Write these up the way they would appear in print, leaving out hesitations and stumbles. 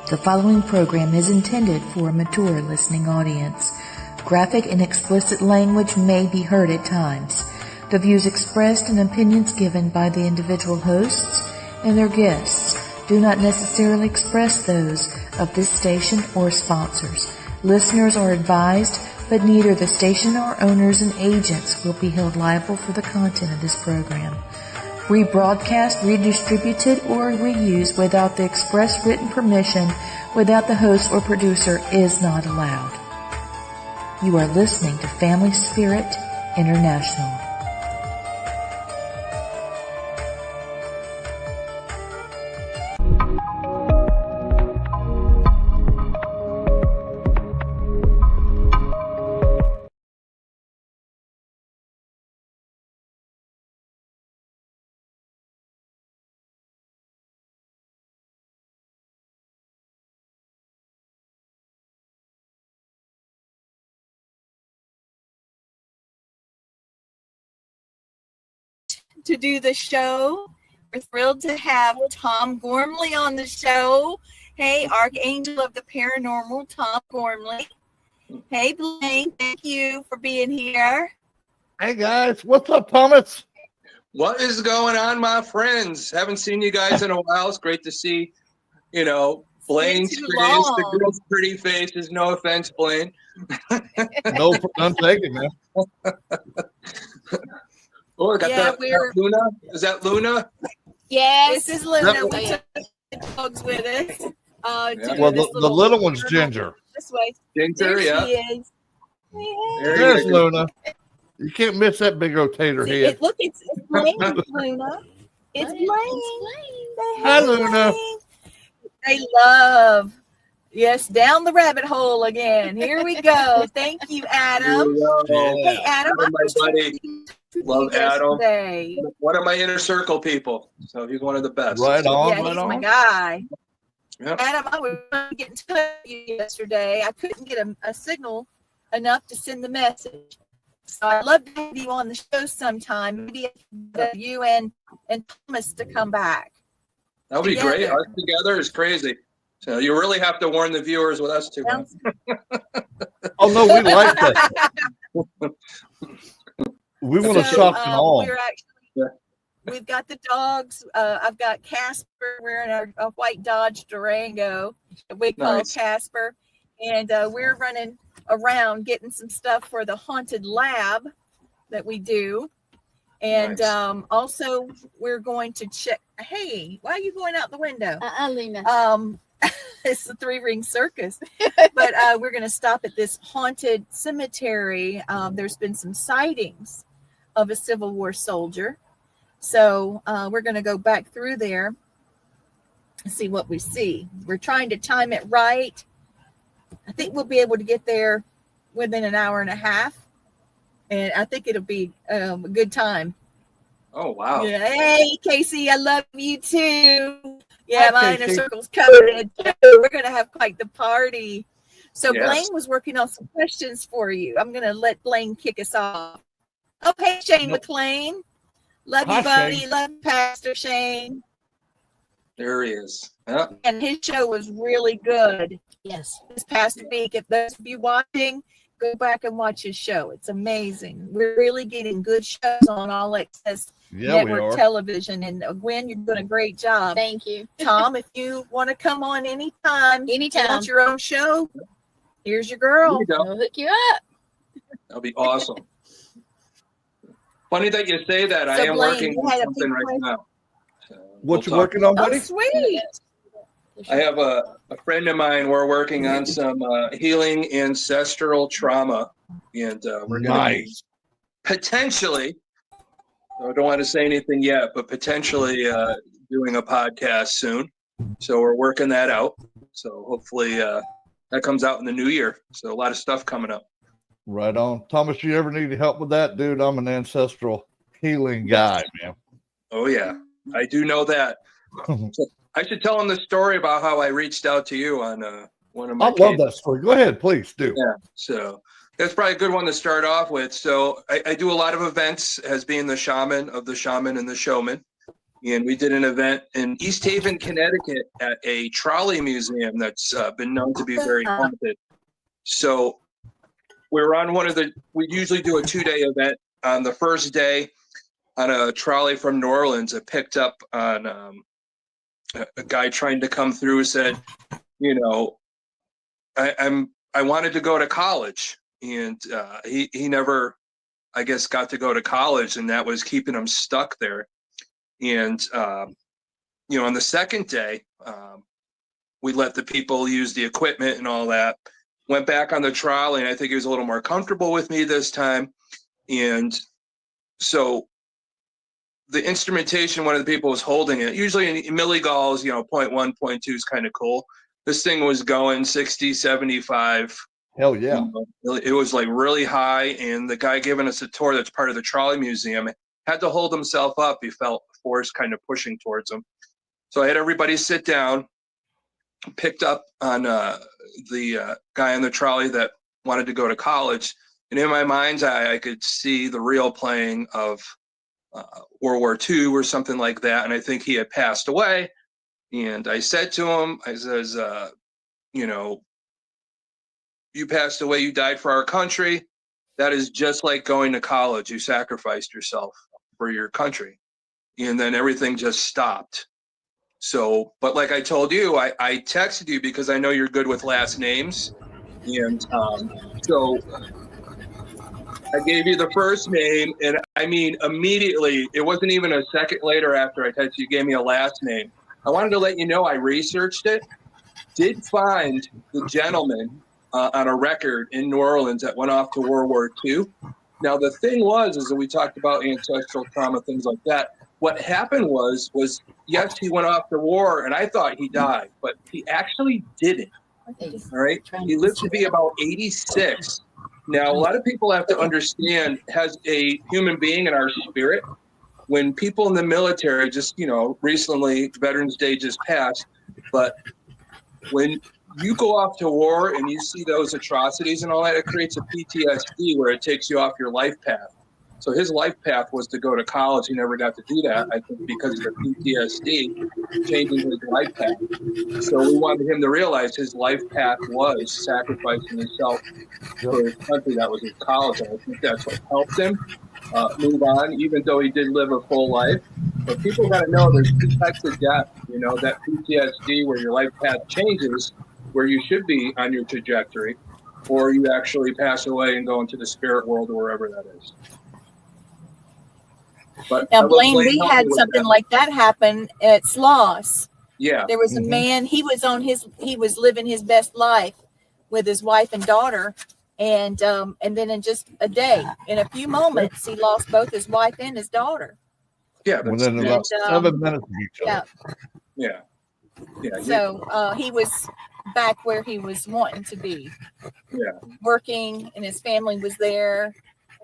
The following program is intended for a mature listening audience. Graphic and explicit language may be heard at times. The views expressed and opinions given by the individual hosts and their guests do not necessarily express those of this station or sponsors. Listeners are advised, but neither the station or owners and agents will be held liable for the content of this program. Rebroadcast, redistributed, or reused without the express written permission without the host or producer is not allowed. You are listening to Family Spirit International. To do the show. We're thrilled to have Tom Gormley on the show. Hey, Archangel of the Paranormal, Tom Gormley. Hey, Blaine, thank you for being here. Hey, guys. What's up, Thomas? What is going on, my friends? Haven't seen you guys in a while. It's great to see, Blaine's the girl's pretty faces. No offense, Blaine. No, I'm taking man. Oh, I got that Luna. Is that Luna? Yes, this is Luna. We took the dogs with us. Well, the little one's Ginger. This way. Ginger, there she is. There's Luna. You can't miss that big rotator head. Look, it's Blaine, Luna. It's Blaine. Hi, Luna. They love. Yes, down the rabbit hole again. Here we go. Thank you, Adam. Hey, Adam. My buddy. Love Adam. One of my inner circle people. So he's one of the best. Right on. Yeah, he's my guy. Yep. Adam, I was trying to get in touch with you yesterday. I couldn't get a signal enough to send the message. So I'd love to have you on the show sometime. Maybe you and Thomas to come back. That would be great. Us together is crazy. So you really have to warn the viewers with us too. Oh, no, we like that. We want to shock them all. We've got the dogs. I've got Casper. We're in our white Dodge Durango. We call Casper. And we're running around getting some stuff for the haunted lab that we do. And also we're going to check. Hey, why are you going out the window? Lena. It's the three-ring circus. But we're going to stop at this haunted cemetery. There's been some sightings of a Civil War soldier. So we're going to go back through there and see what we see. We're trying to time it right. I think we'll be able to get there within an hour and a half. And I think it'll be a good time. Oh, wow. Yeah. Hey, Casey, I love you too. Yeah, my inner circle's covered too. We're going to have quite the party. So Blaine was working on some questions for you. I'm going to let Blaine kick us off. Oh, hey, Shane McLean. Love you, buddy. Shane. Love Pastor Shane. There he is. Yeah. And his show was really good. Yes. This past week. If those of you watching, go back and watch his show. It's amazing. We're really getting good shows on All Access Network television. And Gwen, you're doing a great job. Thank you. Tom, if you want to come on anytime. You want your own show, here's your girl. We'll hook you up. That'll be awesome. Funny that you say that. I am working on something right now. So what you working on, buddy? Oh, sweet. I have a friend of mine. We're working on some healing ancestral trauma. And we're going to potentially, I don't want to say anything yet, but potentially doing a podcast soon. So we're working that out. So hopefully that comes out in the new year. So a lot of stuff coming up. Right on. Thomas, you ever need help with that, dude? I'm an ancestral healing guy, man. Oh, yeah. I do know that. So I should tell him the story about how I reached out to you on one of my love that story. Go ahead, please do. Yeah. So that's probably a good one to start off with. So I do a lot of events as being the shaman of the shaman and the showman. And we did an event in East Haven, Connecticut at a trolley museum that's been known to be very haunted. So we were on we usually do a 2-day event. On the first day, on a trolley from New Orleans, it picked up on a guy trying to come through, said, you know, I wanted to go to college. And he never, I guess, got to go to college, and that was keeping him stuck there. And, you know, on the second day, we let the people use the equipment and all that. Went back on the trolley, and I think he was a little more comfortable with me this time. And so the instrumentation, one of the people was holding it. Usually in milligauss, you know, 0.1, 0.2 is kind of cool. This thing was going 60, 75. Hell yeah. It was like really high. And the guy giving us a tour that's part of the trolley museum had to hold himself up. He felt force kind of pushing towards him. So I had everybody sit down, picked up on the guy on the trolley that wanted to go to college. And in my mind's eye, I could see the reel playing of World War II or something like that. And I think he had passed away. And I said to him, I says, you know, you passed away, you died for our country. That is just like going to college. You sacrificed yourself for your country. And then everything just stopped. So, but like I told you, I texted you because I know you're good with last names. And so I gave you the first name, and I mean, immediately, it wasn't even a second later after I texted you, gave me a last name. I wanted to let you know I researched it, did find the gentleman on a record in New Orleans that went off to World War II. Now, the thing was, is that we talked about ancestral trauma, things like that. What happened was yes, he went off to war, and I thought he died, but he actually didn't. All right? He lived to be about 86. Now, a lot of people have to understand, as a human being in our spirit, when people in the military, just, you know, recently, Veterans Day just passed, but when you go off to war and you see those atrocities and all that, it creates a PTSD where it takes you off your life path. So his life path was to go to college. He never got to do that, I think, because of the PTSD changing his life path. So we wanted him to realize his life path was sacrificing himself for his country. That was his college. And I think that's what helped him move on, even though he did live a full life. But people got to know there's two types of death. You know, that PTSD where your life path changes, where you should be on your trajectory, or you actually pass away and go into the spirit world or wherever that is. But now, Blaine, we had something like that happen at Sloss. Yeah. There was a man, he was living his best life with his wife and daughter. And then in just a day, in a few moments, he lost both his wife and his daughter. Yeah. Within about 7 minutes of each other. Yeah. Yeah. So he was back where he was wanting to be. Yeah. Working, and his family was there.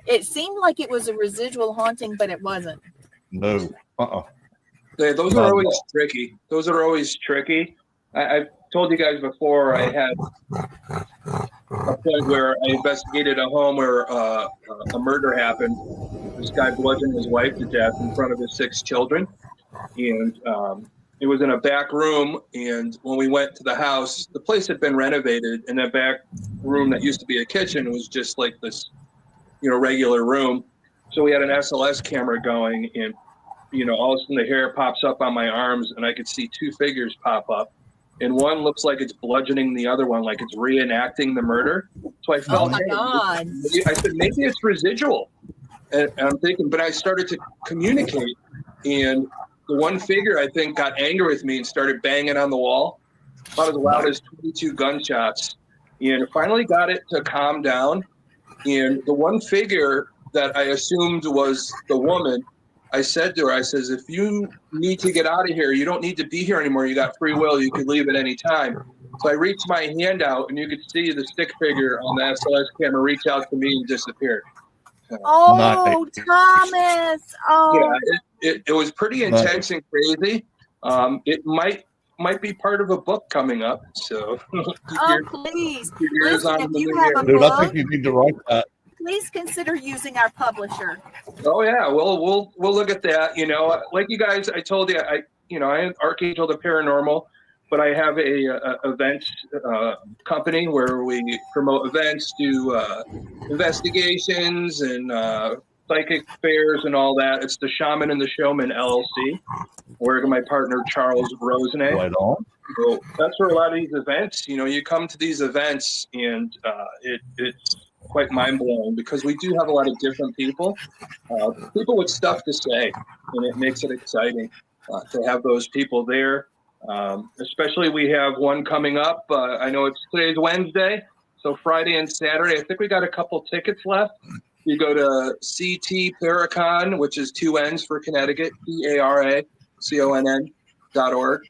It seemed like it was a residual haunting, but it wasn't. No. Yeah, those are always tricky. Those are always tricky. I've told you guys before, I had a point where I investigated a home where a murder happened. This guy bludgeoned his wife to death in front of his 6 children. And it was in a back room. And when we went to the house, the place had been renovated. And that back room that used to be a kitchen was just like this, you know, regular room. So we had an SLS camera going, and, you know, all of a sudden the hair pops up on my arms, and I could see 2 figures pop up. And one looks like it's bludgeoning the other one, like it's reenacting the murder. So I felt, oh my God. I said, maybe it's residual. And I'm thinking, but I started to communicate. And the one figure, I think, got angry with me and started banging on the wall, about as loud as 22 gunshots. And finally got it to calm down. And the one figure that I assumed was the woman, I said to her, I says, if you need to get out of here, you don't need to be here anymore. You got free will. You can leave at any time. So I reached my hand out, and you could see the stick figure on the SLS camera reach out to me and disappear. Oh, Thomas. Oh. Yeah, it was pretty intense and crazy. It might be part of a book coming up. So please. Dude, I think you need to write that. please consider using our publisher. Oh yeah, we'll look at that. You know, like you guys, I told you, I am Archangel the Paranormal, but I have a events company where we promote events, do investigations and psychic fairs and all that. It's the Shaman and the Showman LLC. Where my partner Charles Rosenay. Right on. So that's where a lot of these events. You know, you come to these events and it's quite mind blowing because we do have a lot of different people with stuff to say, and it makes it exciting to have those people there. Especially we have one coming up. I know today's Wednesday, so Friday and Saturday. I think we got a couple tickets left. You go to CT Paracon, which is 2 N's for Connecticut, PARACONN.org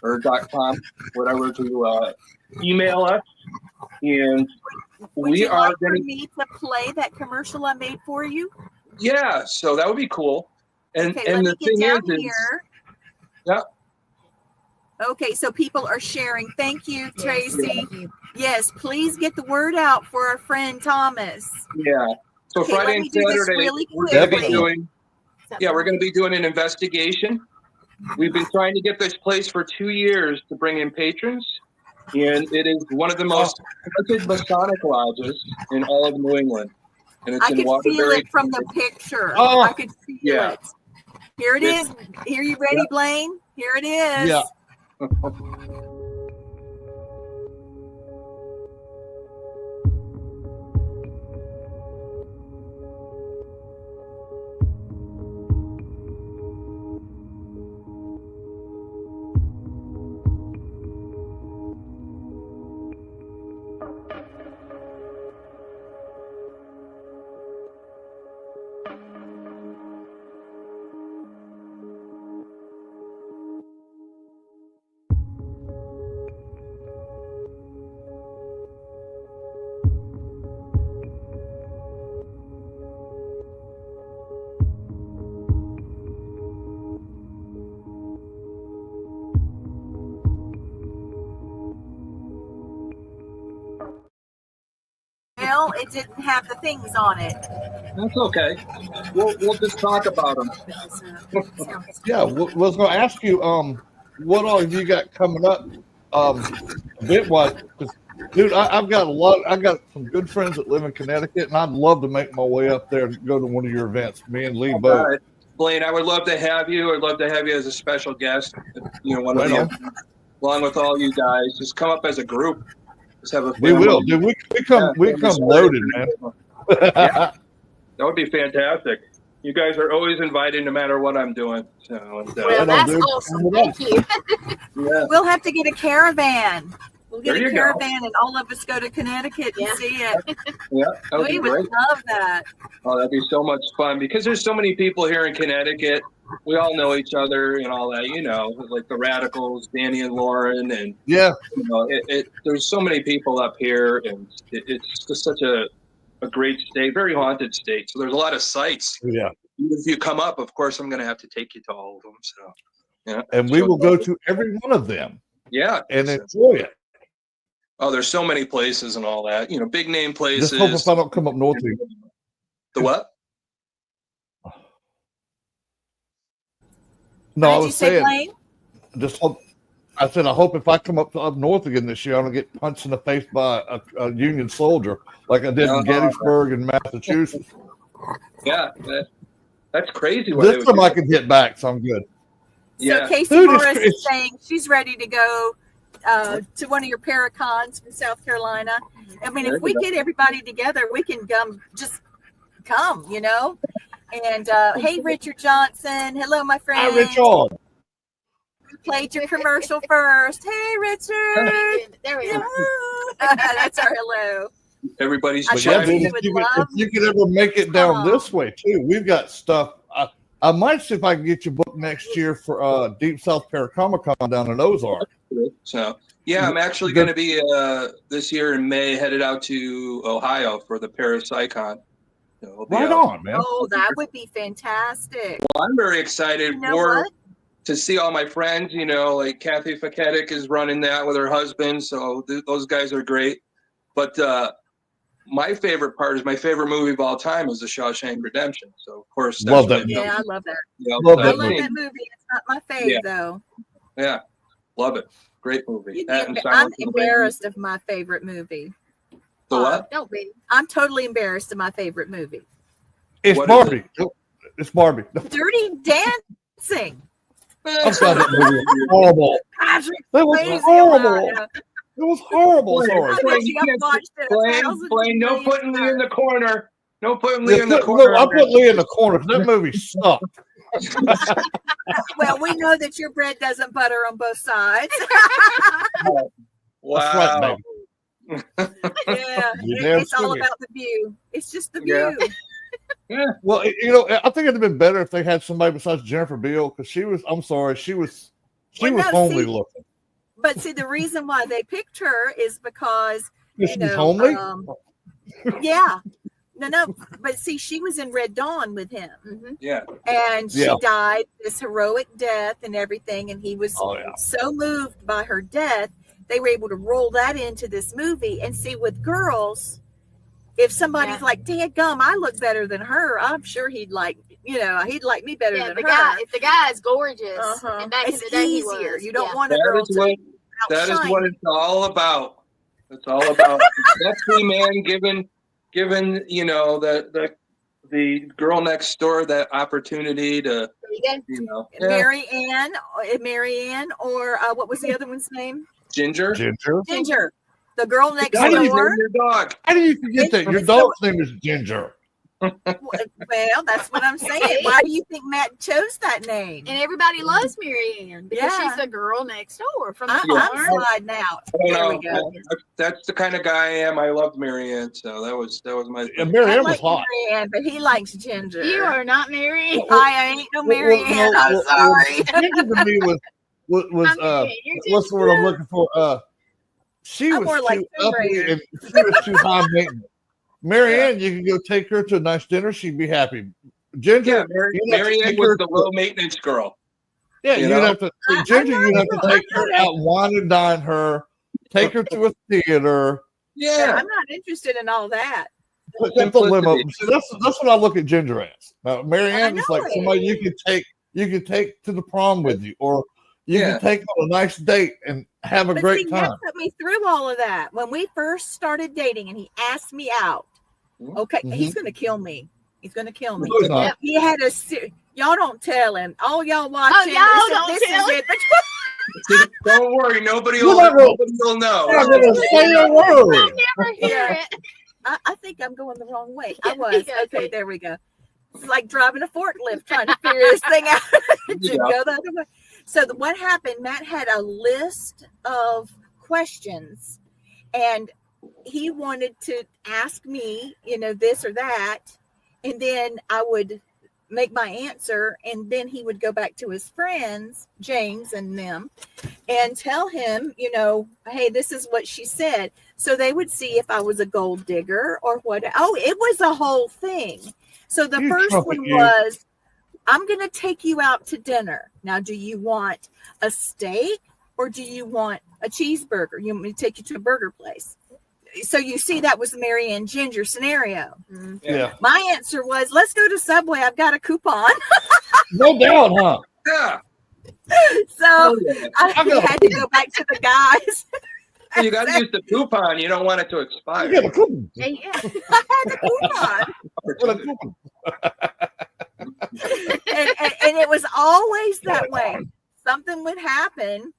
or .com, whatever, to email us. And Would we you are like for going me to play that commercial I made for you? Yeah, so that would be cool. And Okay, and let the me thing get down is, here. yeah, Okay, so people are sharing. Thank you, Tracy. Yes, please get the word out for our friend Thomas. yeah. So Okay, Friday let and me do this Saturday, really we're going to be quickly. doing. Yeah, we're going to be doing an investigation. We've been trying to get this place for 2 years to bring in patrons, and it is one of the most haunted Masonic lodges in all of New England. And it's I in could feel Waterbury. it from the picture. Oh, I could feel yeah. it. Here it is. Here, you ready, Blaine? Here it is. Yeah. Well, it didn't have the things on it. That's okay. We'll just talk about them. Yeah, was going to ask you, what all have you got coming up, event-wise? 'Cause, dude, I've got I got some good friends that live in Connecticut, and I'd love to make my way up there to go to one of your events. Me and Lee both. Blaine, I would love to have you. I'd love to have you as a special guest. You know, one of you, along with all you guys. Just come up as a group. Just have a We will, dude. We come loaded, man. Yeah, that would be fantastic. You guys are always invited, no matter what I'm doing. So, Well, that's awesome. Thank you. yeah. We'll have to get a caravan. We'll get There a you go. caravan and all of us go to Connecticut and Yeah. see it. Yeah, that would be We would great. love that. Oh, that'd be so much fun because there's so many people here in Connecticut. We all know each other and all that, you know, like the Radicals, Danny and Lauren, and Yeah, you know, there's so many people up here, and it's just such a great state, very haunted state. So there's a lot of sites. yeah. If you come up, of course, I'm going to have to take you to all of them. So, yeah. And we will go to every one of them Yeah. and enjoy it. Oh, there's so many places and all that. You know, big name places. Just hope if I don't come up north to you. The what? No, What I did you was say, saying, Blaine? just hope. I said, I hope if I come up north again this year, I don't get punched in the face by a Union soldier like I did in Gettysburg and Massachusetts. Yeah, that's crazy. This time I can hit back, so I'm good. Yeah. So Casey Dude, Morris is saying she's ready to go to one of your Paracons from South Carolina. I mean, if we get everybody together, we can come, you know. And hey, Richard Johnson. Hello, my friend. Hi, Richard. You played your commercial first. Hey, Richard. There we go. That's our hello. Everybody's I But yeah, told chiming dude, you in. if you could ever make it down this way too, we've got stuff. I might see if I can get you booked next year for Deep South Paracomic-Con down in Ozark. So yeah, I'm actually going to be this year in May headed out to Ohio for the Parapsychon. So I'll be Right out. on, man. Oh, that would be fantastic. Well, I'm very excited You know what? to see all my friends. You know, like Kathy Faketic is running that with her husband, so those guys are great. But my favorite part is my favorite movie of all time is The Shawshank Redemption. So of course, that's Love that what- movie. Yeah, I love that. Yeah, Love I that love movie. that movie. It's not my fave Yeah. though. Yeah, love it. Great movie. You'd be That and I'm Silence of the Lambs. embarrassed of my favorite movie. The what? Don't be. I'm totally embarrassed of my favorite movie. It's What is Barbie. It's Barbie. Dirty Dancing. I'm sorry, that movie was horrible. Patrick That was Swayze, horrible. wow. It was horrible. Sorry. I bet you I've watched it Blaine, no putting Lee in the corner. No putting Lee Yeah, in the put- corner. no, I put Lee in the corner because that movie sucked. Well, we know that your bread doesn't butter on both sides. That's right, Wow. baby. Yeah, You damn it's all straight. about the view. It's just the Yeah. view. Well, you know, I think it'd have been better if they had somebody besides Jennifer Beal because she was. I'm sorry, she was Well, no, homely see- looking. But see, the reason why they picked her is because She you was know, homely. yeah, no. But see, she was in Red Dawn with him, Yeah. and she Yeah. died this heroic death and everything, and he was Oh yeah. so moved by her death, they were able to roll that into this movie. And see, with girls, if somebody's Yeah. like, "Dad gum, I look better than her," I'm sure he'd like me better Yeah, than the her. guy. If the guy is gorgeous, Uh-huh. and back It's in the day he easier. was. You don't yeah. want a That girl is to what that is outshine what you. it's all about. It's all about the sexy man given you know the girl next door that opportunity to There you go. you know yeah, Mary Ann, or what was the other one's name? Ginger. Ginger. Ginger, the girl next How do you door. name your dog? How do you forget that? Your It's- dog's name is Ginger. Well, that's what I'm saying. Why do you think Matt chose that name? And everybody loves Mary Ann because Yeah. she's the girl next door from the I'm farm. sliding out. I don't There we know. go. That's the kind of guy I am. I loved Marianne, so that was my. And Mary I Ann was like hot. Mary Ann, but he likes Ginger. You are not Mary. I ain't no Mary Ann. I'm sorry. Ginger to me was I'm Mary. You're just- what's the word I'm looking for? She I'm was more like too Tomb uppity Raider. and she was too high maintenance. Mary Ann, you can go take her to a nice dinner. She'd be happy. Ginger, Yeah, you'd have to Marianne take was her the to- low maintenance girl. Yeah, you you'd know? have to Ginger. You'd have to take her out, wine and dine her, take her to a theater, Yeah, I'm not interested in all that. put the limo. Simplicity. See, that's what I look at Ginger as. Mary Ann is know like it. somebody you can take to the prom with you, or you Yeah. can take on a nice date and have a But great see, time. Matt put me through all of that when we first started dating, and he asked me out. Okay, Mhm. he's gonna kill me. He's gonna kill me. No, he's not. He had a y'all don't tell him. All y'all watching. Oh, y'all don't this tell is it. don't worry, nobody You're will not gonna- nobody will know. You're not gonna say a word. Never hear Yeah. it. I think I'm going the wrong way. I Yeah, was. yeah. Okay, there we go. It's like driving a forklift trying to figure this thing out to Yeah. go the other way. So what happened, Matt had a list of questions, and he wanted to ask me, this or that, and then I would make my answer, and then he would go back to his friends, James and them, and tell him, hey, this is what she said. So they would see if I was a gold digger or what. Oh, it was a whole thing. So the You first trumpet one you. was, I'm going to take you out to dinner. Now, do you want a steak or do you want a cheeseburger? You want me to take you to a burger place? So you see, that was the Mary Ann Ginger scenario. Yeah, My answer was, let's go to Subway. I've got a coupon. no doubt, huh? Yeah, So I I got a had to go back to the guys. you got to use the coupon. You don't want it to You expire. got a coupon. Yeah. I had the coupon. What a coupon. and it was always that way. Something would happen,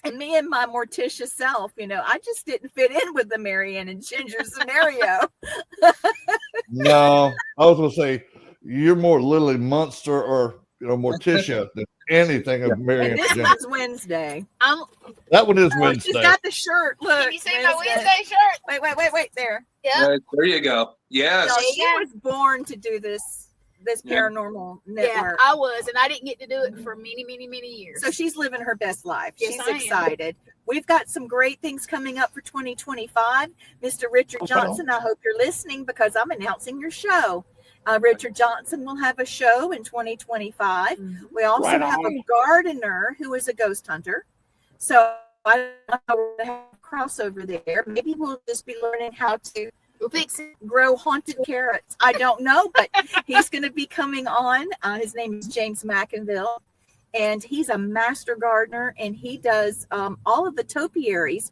and me and my Morticia self, I just didn't fit in with the Mary Ann and Ginger scenario. No, I was gonna say you're more Lily Munster or Morticia than anything of Mary And Ann this Ginger. was Wednesday. That one is Oh, she's Wednesday. got the shirt. Look. Can you see my Wednesday shirt? Wait. There. Yeah. There you go. Yes. So There you she go. was born to do this Yeah. paranormal Yeah, network. I was, and I didn't get to do it for many, many, many years. So she's living her best life. Yes, She's I am. excited. We've got some great things coming up for 2025. Mr. Richard Johnson, I hope you're listening because I'm announcing your show. Richard Johnson will have a show in 2025. We also Right have on. a gardener who is a ghost hunter. So I don't know if we're going to have a crossover there. Maybe we'll just be learning how to We'll fix it. grow haunted carrots. I don't know, but he's going to be coming on. His name is James McInville, and he's a master gardener, and he does all of the topiaries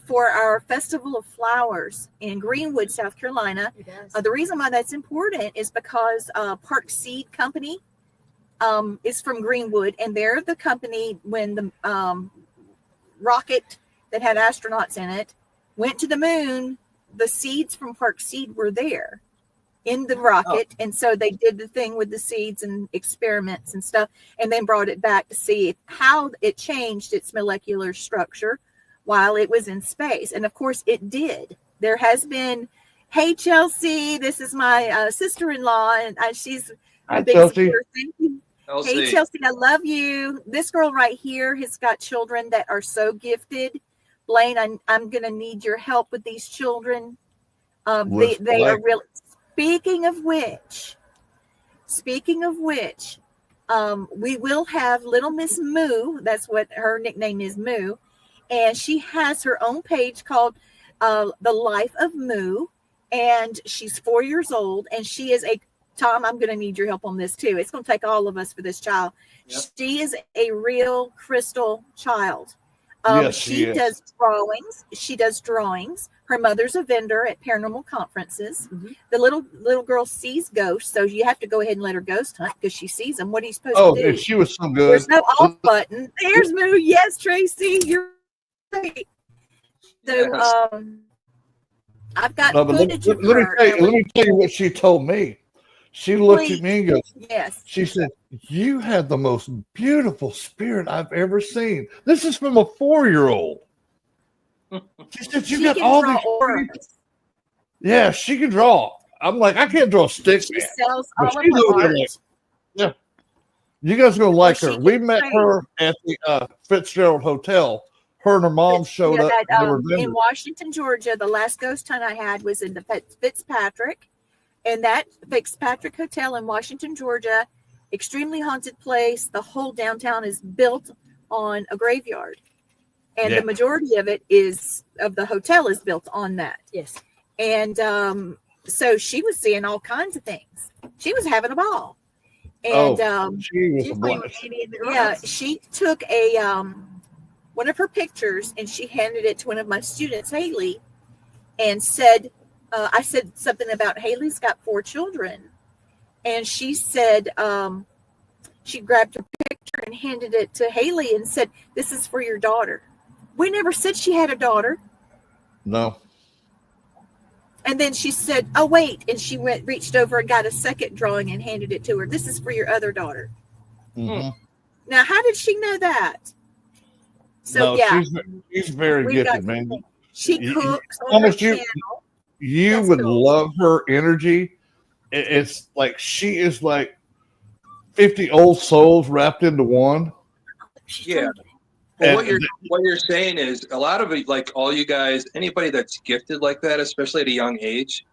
for our Festival of Flowers in Greenwood, South Carolina. The reason why that's important is because Park Seed Company is from Greenwood, and they're the company when the rocket that had astronauts in it went to the moon. The seeds from Park Seed were there in the rocket, and so they did the thing with the seeds and experiments and stuff, and then brought it back to see how it changed its molecular structure while it was in space. And of course it did. There has been, hey Chelsea, this is my sister-in-law, and she's a big supporter. Thank you. Chelsea. Hey Chelsea, I love you. This girl right here has got children that are so gifted. Blaine, I'm going to need your help with these children. They are really. Speaking of which, we will have little Miss Moo. That's what her nickname is, Moo, and she has her own page called The Life of Moo, and she's 4 years old, and she is a Tom. I'm going to need your help on this too. It's going to take all of us for this child. Yep. She is a real crystal child. Yes, she does drawings. She does drawings. Her mother's a vendor at paranormal conferences. Mm-hmm. The little girl sees ghosts, so you have to go ahead and let her ghost hunt because she sees them. What are you supposed to do? Oh, she was so good. There's no off button. There's Moo. Yes, Tracy, you're right. So I've got footage of her. Let me tell you what she told me. She looked at me and goes, yes. She said, you had the most beautiful spirit I've ever seen. This is from a 4-year-old. She said, you got all these auras. Yeah, she can draw. I'm like, I can't draw sticks. She sells all of her art. Like, yeah. You guys are going to like her. We met her at the Fitzgerald Hotel. Her and her mom showed up. In Washington, Georgia, the last ghost hunt I had was in the Fitzpatrick. And that Fitzpatrick Hotel in Washington, Georgia, extremely haunted place. The whole downtown is built on a graveyard. And the majority of the hotel is built on that. Yes. And so she was seeing all kinds of things. She was having a ball. And she was she took one of her pictures and she handed it to one of my students, Haley, and said, I said something about Haley's got 4 children. And she said, she grabbed a picture and handed it to Haley and said, this is for your daughter. We never said she had a daughter. No. And then she said, oh, wait. And she reached over and got a second drawing and handed it to her. This is for your other daughter. Mm-hmm. Now, how did she know that? So, she's very gifted, man. She cooks on her channel. You would love her energy. It's like she is like 50 old souls wrapped into one. Yeah. Well, what you're saying is a lot of it, like all you guys, anybody that's gifted like that, especially at a young age,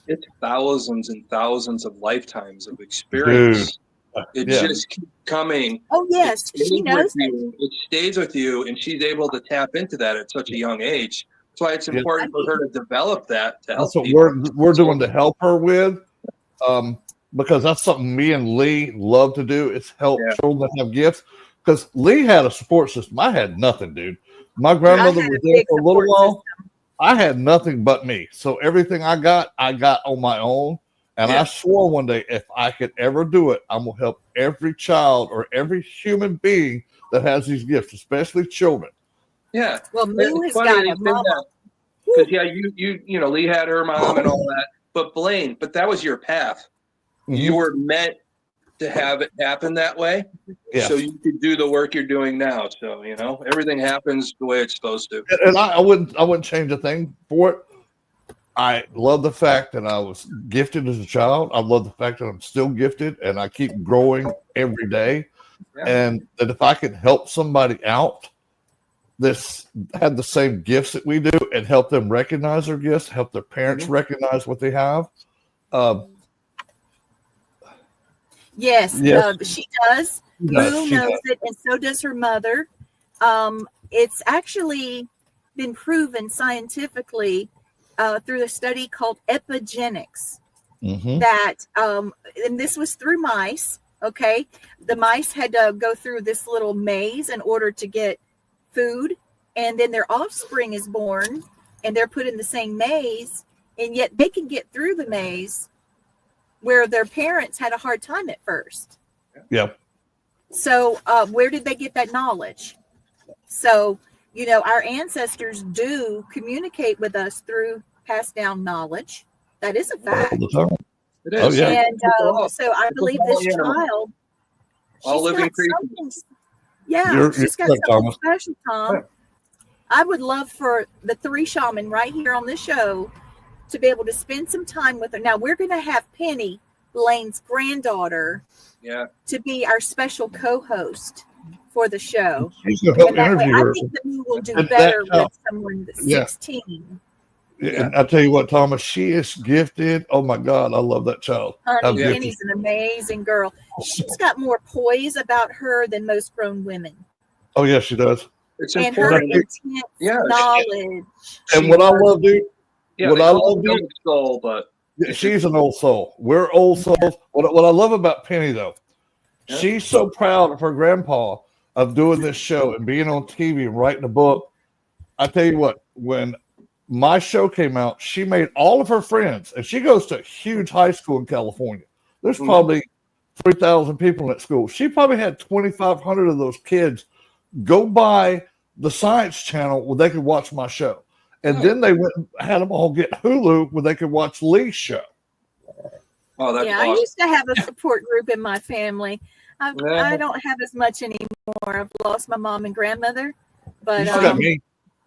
it's thousands and thousands of lifetimes of experience. It just keeps coming. Oh yes, she knows it. It stays with you, and she's able to tap into that at such a young age. That's why it's important for her to develop that to help. That's what we're doing to help her with, because that's something me and Lee love to do. It's help children that have gifts. Because Lee had a support system. I had nothing, dude. My grandmother was there for a little while. I had nothing but me. So everything I got on my own. And I swore one day, if I could ever do it, I'm going to help every child or every human being that has these gifts, especially children. Yeah. Well, Moo has got a mom. Because you know, Lee had her mom and all that. But Blaine, that was your path. Mm-hmm. You were meant to have it happen that way, so you could do the work you're doing now. So you know, everything happens the way it's supposed to. And I wouldn't change a thing for it. I love the fact that I was gifted as a child. I love the fact that I'm still gifted and I keep growing every day. Yeah. And that if I can help somebody out that's had the same gifts that we do and help them recognize their gifts, help their parents recognize what they have. Yes, she does. Moo knows it, and so does her mother. It's actually been proven scientifically through a study called epigenetics. Mm-hmm. That and this was through mice. Okay, the mice had to go through this little maze in order to get food, and then their offspring is born, and they're put in the same maze, and yet they can get through the maze where their parents had a hard time at first. Yeah. So where did they get that knowledge? So, you know, our ancestors do communicate with us through passed down knowledge. That is a fact. All the time. It is. Oh, yeah. And so I believe this child, All living got creatures. something, yeah, You're she's got correct, something Thomas. special, Tom. Yeah. I would love for the three shaman right here on this show to be able to spend some time with her. Now we're going to have Penny, Lane's granddaughter, Yeah. to be our special co-host for the show. She's going to help And that way, interview I her. think that we will do And better that- with someone that's Yeah. 16. And I tell you what, Thomas, she is gifted. Oh my God, I love that child. How Honey, gifted. Penny's an amazing girl. She's got more poise about her than most grown women. Oh yeah, she does. It's And her important. intense Yeah, knowledge. And what I love, dude, Yeah, what they I call love, it dude, young soul, but she's an old soul. We're old souls. What I love about Penny though, Yeah. she's so proud of her grandpa of doing this show and being on TV and writing a book. I tell you what, when my show came out, she made all of her friends, and she goes to a huge high school in California. There's Mhm. probably 3,000 people in that school. She probably had 2,500 of those kids go by the Science Channel where they could watch my show. And then they went and had them all get Hulu where they could watch Lee's show. oh, that's Yeah, I awesome. used to have a support group in my family. Yeah. I don't have as much anymore. I've lost my mom and grandmother, but You still got me.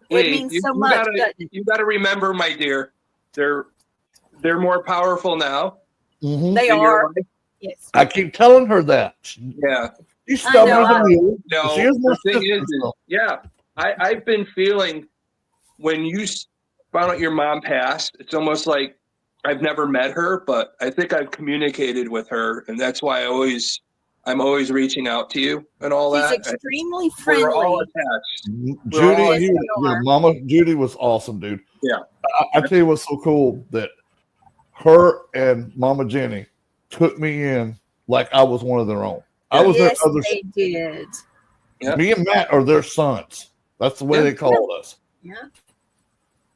it Hey, means you- so you much. gotta- doesn't it? You got to remember, my dear, they're more powerful now. Mhm. They in your are. life. Yes. I keep telling her that. Yeah. She's I stubborn know, as a mule. No, She is my the thing sister, is, so. yeah, I've been feeling when you found out your mom passed, it's almost like I've never met her, but I think I've communicated with her, and that's why I'm always reaching out to you and all She's that. extremely We're all friendly. attached. Judy, all- you, Yes, they are. Mama Judy was awesome, dude. Yeah. I tell you what's so cool that her and Mama Jenny took me in like I was one of their own. I was Yes, their other. they did. Yeah. Me and Matt are their sons. That's the way Yeah. they called us. Yeah.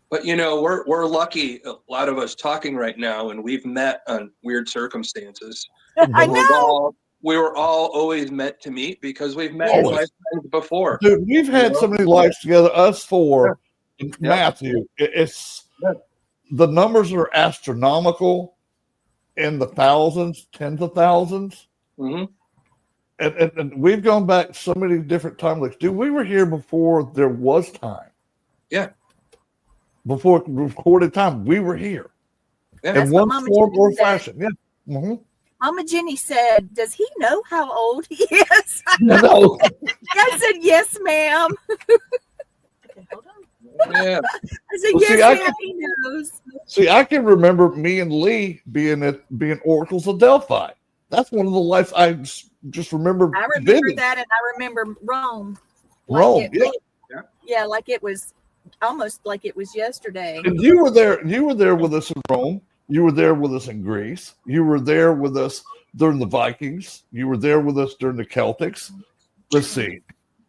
But you know, we're lucky, a lot of us talking right now, and we've met on weird circumstances. I We know. were all always meant to meet because we've met in Always. lifetimes before. Dude, we've had so many lives together. Us four, and Yeah. Matthew. It's Yeah. the numbers are astronomical, in the thousands, tens of thousands. Hmm. And we've gone back so many different time loops. Dude, we were here before there was time. Yeah. Before recorded time, we were here. Yeah. In That's what one Mama form Jenny or said. fashion. Yeah. Mm-hmm. Mama Jenny said, "Does he know how old he is?" No. I said, "Yes, ma'am." Yeah. I said, Well, "Yes, see, I ma'am. can- He knows." See, I can remember me and Lee being oracles of Delphi. That's one of the lives I just remember. I remember vividly. that, and I remember Rome. Rome, Like yeah. Yeah, like it was almost like it was yesterday. And you were there. You were there with us in Rome. You were there with us in Greece. You were there with us during the Vikings. You were there with us during the Celtics. Let's see.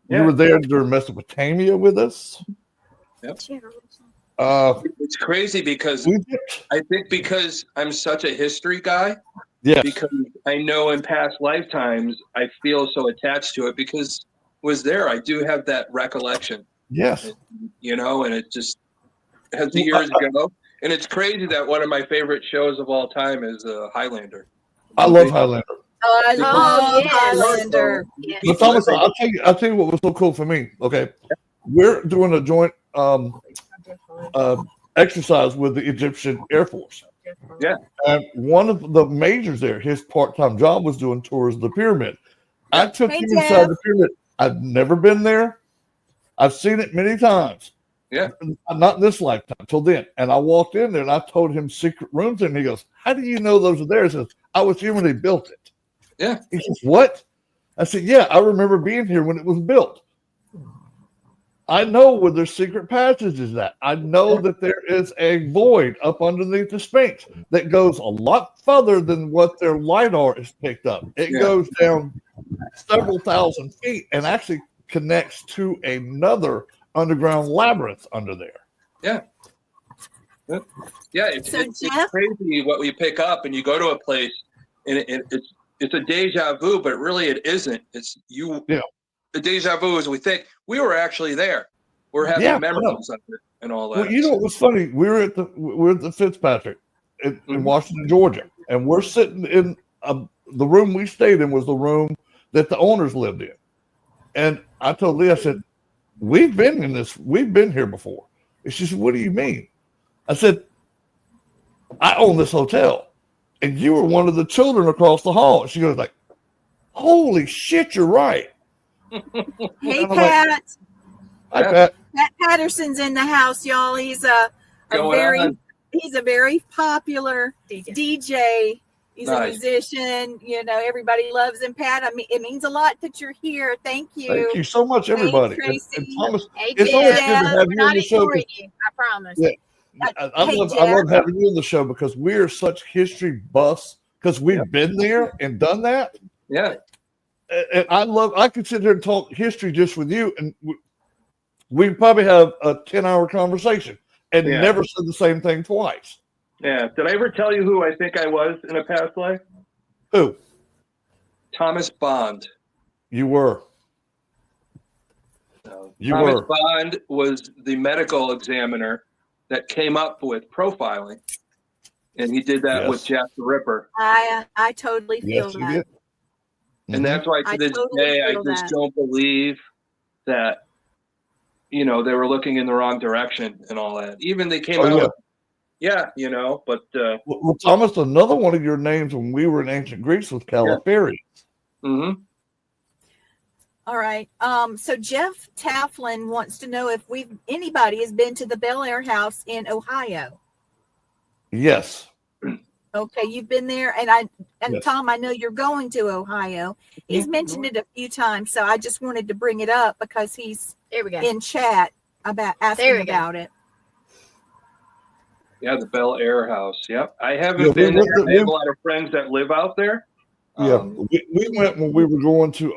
Yeah. You were there during Mesopotamia with us. It's crazy because Egypt. I think because I'm such a history guy, Yes. because I know in past lifetimes I feel so attached to it because it was there. I do have that recollection, Yes. you know, and it just has the years ago. And it's crazy that one of my favorite shows of all time is Highlander. I love Highlander. Oh, I love yes. Highlander. Yes. But Thomas, I'll tell you what was so cool for me. Okay, we're doing a joint exercise with the Egyptian Air Force. Yeah. And one of the majors there, his part-time job was doing tours of the pyramid. I took Hey, him Jeff. inside the pyramid. I've never been there. I've seen it many times. Yeah. Not in this lifetime, till then. And I walked in there and I told him secret rooms, and he goes, "How do you know those are there?" He says, "I was here when they built it." Yeah. He says, "What?" I said, "Yeah, I remember being here when it was built." I know where their secret passage is at. I know that there is a void up underneath the Sphinx that goes a lot further than what their LiDAR is picked up. It goes down several thousand feet and actually connects to another underground labyrinth under there. Yeah. Yeah, it's crazy what we pick up, and you go to a place, and it's a deja vu, but really it isn't. It's you. Yeah. The deja vu is we think we were actually there. We're having memories of it and all that. Well, you know what's funny? We're at the Fitzpatrick in Washington, Georgia, and we're sitting in the room we stayed in was the room that the owners lived in. And I told Lee, I said, we've been here before. And she said, what do you mean? I said, I own this hotel, and you were one of the children across the hall. And she goes like, holy shit, you're right. Hey, Pat. Like, hi, Pat. Pat Patterson's in the house, y'all. He's a very popular DJ. He's a musician. You know, everybody loves him. Pat, I mean, it means a lot that you're here. Thank you. Thank you so much, everybody. Hey, and Thomas, hey, it's always good to have you on the show. I promise. Yeah. I love having you on the show because we're such history buffs because we've been there and done that. Yeah. And I could sit here and talk history just with you, and we probably have a 10-hour conversation and never said the same thing twice. Yeah. Did I ever tell you who I think I was in a past life? Who? Thomas Bond. You were. Thomas Bond was the medical examiner that came up with profiling, and he did that with Jack the Ripper. I totally feel that. Did. And that's why to this day, I just don't believe that, you know, they were looking in the wrong direction and all that. Even they came out with, you know, but. Well, Thomas, another one of your names when we were in ancient Greece was Calipari. Yeah. Mm-hmm. All right. So Jeff Taflin wants to know if anybody has been to the Bel Air House in Ohio. Yes. Okay, you've been there, and yes. Tom, I know you're going to Ohio. He's mentioned it a few times, so I just wanted to bring it up because he's in chat about asking about it. Yeah, the Bel Air House. Yep, I haven't been there. I have a lot of friends that live out there. Yeah, we went when we were going to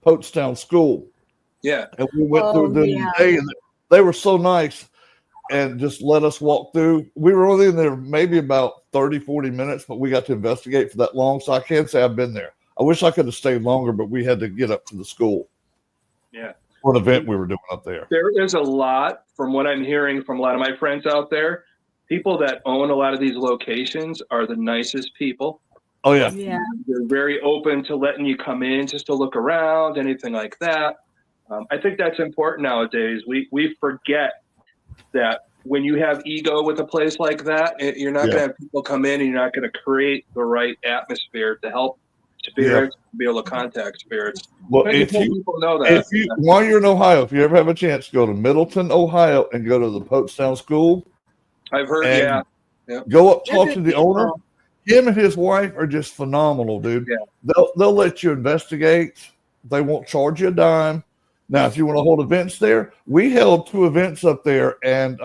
Poatstown School. Yeah, and we went through the day, and they were so nice. And just let us walk through. We were only in there maybe about 30, 40 minutes, but we got to investigate for that long. So I can't say I've been there. I wish I could have stayed longer, but we had to get up to the school. Yeah. For an event we were doing up there. There is a lot, from what I'm hearing from a lot of my friends out there, people that own a lot of these locations are the nicest people. Oh, yeah. Yeah. They're very open to letting you come in just to look around, anything like that. I think that's important nowadays. We forget that when you have ego with a place like that, you're not going to have people come in and you're not going to create the right atmosphere to help spirits be able to contact spirits. Well, people know that. While you're in Ohio, if you ever have a chance, go to Middleton, Ohio, and go to the Poatstown School. I've heard, Go up, talk to the owner. Him and his wife are just phenomenal, dude. Yeah. They'll let you investigate. They won't charge you a dime. Now, if you want to hold events there, we held 2 events up there, and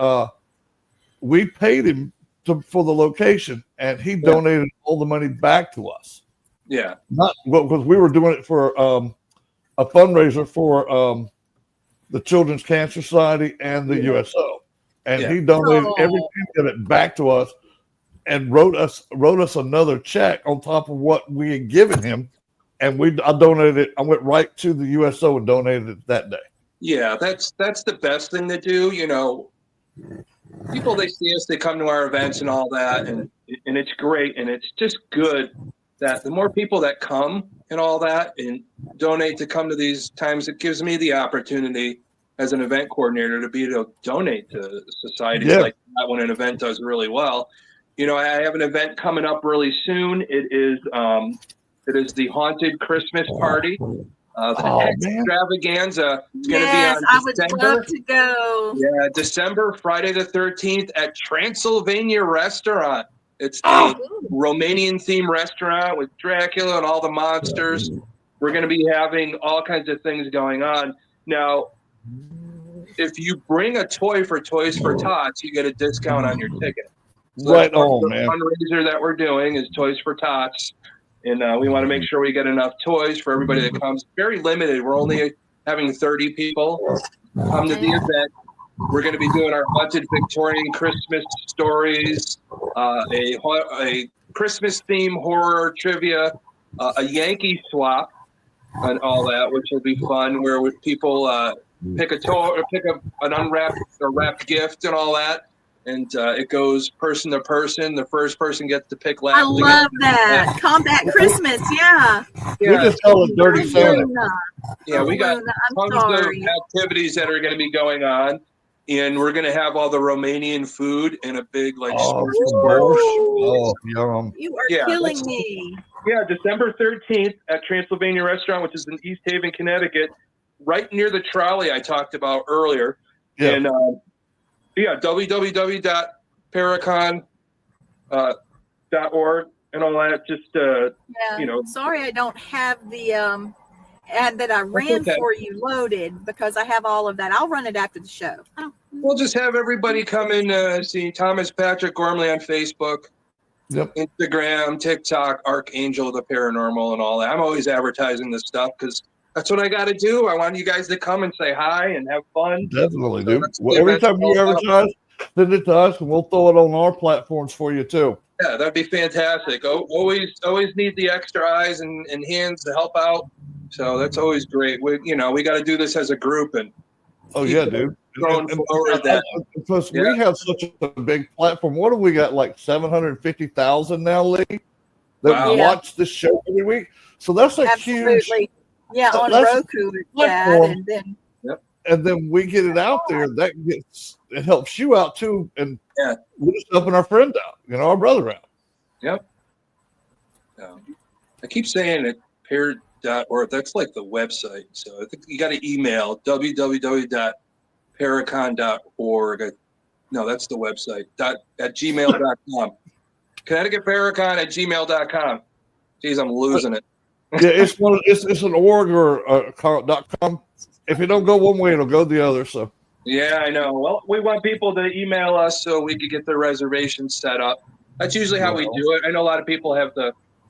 we paid him for the location, and he donated all the money back to us. Yeah. Not because we were doing it for a fundraiser for the Children's Cancer Society and the USO, and he donated every penny of it back to us, and wrote us another check on top of what we had given him. And I donated it. I went right to the USO and donated it that day. Yeah, that's the best thing to do. You know, people, they see us, they come to our events and all that, and it's great. And it's just good that the more people that come and all that and donate to come to these times, it gives me the opportunity as an event coordinator to be able to donate to societies like that when an event does really well. You know, I have an event coming up really soon. It is the Haunted Christmas Party. The extravaganza is going to be on December. I would love to go. Yeah, December, Friday the 13th at Transylvania Restaurant. It's a Romanian-themed restaurant with Dracula and all the monsters. We're going to be having all kinds of things going on. Now, if you bring a toy for Toys for Tots, you get a discount on your ticket. So Right that's on, the man. fundraiser that we're doing is Toys for Tots. And we want to make sure we get enough toys for everybody that comes. Very limited. We're only having 30 people come to the event. We're going to be doing our haunted Victorian Christmas stories, a Christmas theme horror trivia, a Yankee swap, and all that, which will be fun. Where people pick a toy or pick up an unwrapped or wrapped gift and all that. And it goes person to person. The first person gets to pick last. I love that. Combat Christmas, yeah. We just call it Dirty Santa. Yeah, we got tons sorry. of activities that are going to be going on. And we're going to have all the Romanian food in a big, like, Oh, yum. You are killing me. Yeah, December 13th at Transylvania Restaurant, which is in East Haven, Connecticut, right near the trolley I talked about earlier. Yeah. And, www.paracon.org and all that. Just, Sorry, I don't have the ad that I ran for you loaded because I have all of that. I'll run it after the show. We'll just have everybody come in, see Thomas Patrick Gormley on Facebook, Instagram, TikTok, Archangel the Paranormal, and all that. I'm always advertising this stuff because that's what I got to do. I want you guys to come and say hi and have fun. Definitely, dude. Well, every time you advertise, send it to us, and we'll throw it on our platforms for you too. Yeah, that'd be fantastic. Always need the extra eyes and hands to help out. So that's always great. We got to do this as a group and. Dude. Going forward, because we have such a big platform. What do we got? Like 750,000 now, Lee, that watch this show every week. So that's a huge. Yeah, on Roku platform. and then we get it out there. It helps you out too, and we're just helping our friend out, our brother out. Yep. I keep saying it. Paracon.org. That's like the website. So I think you got to email www.paracon.org. No, that's the website. At gmail.com. Connecticut Paracon at gmail.com. Geez, I'm losing it. Yeah, it's an org or .com. If you don't go one way, it'll go the other. So. Yeah, I know. Well, we want people to email us so we could get their reservations set up. That's usually how we do it. I know a lot of people have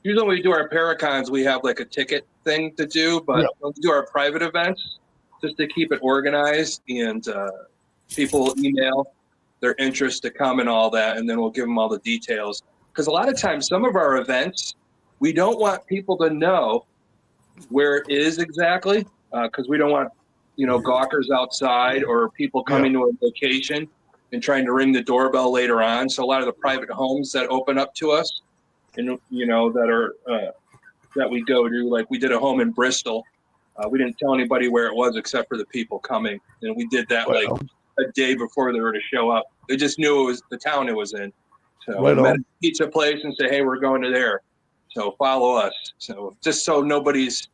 usually when we do our Paracons, we have like a ticket thing to do, but when we do our private events, just to keep it organized, and people email their interest to come and all that, and then we'll give them all the details. Because a lot of times, some of our events, we don't want people to know where it is exactly, because we don't want, gawkers outside or people coming to a location and trying to ring the doorbell later on. So a lot of the private homes that open up to us, and that are that we go to, like we did a home in Bristol. We didn't tell anybody where it was except for the people coming, and we did that like a day before they were to show up. They just knew it was the town it was in. So we met a pizza place and say, hey, we're going to there. So follow us. So just so nobody's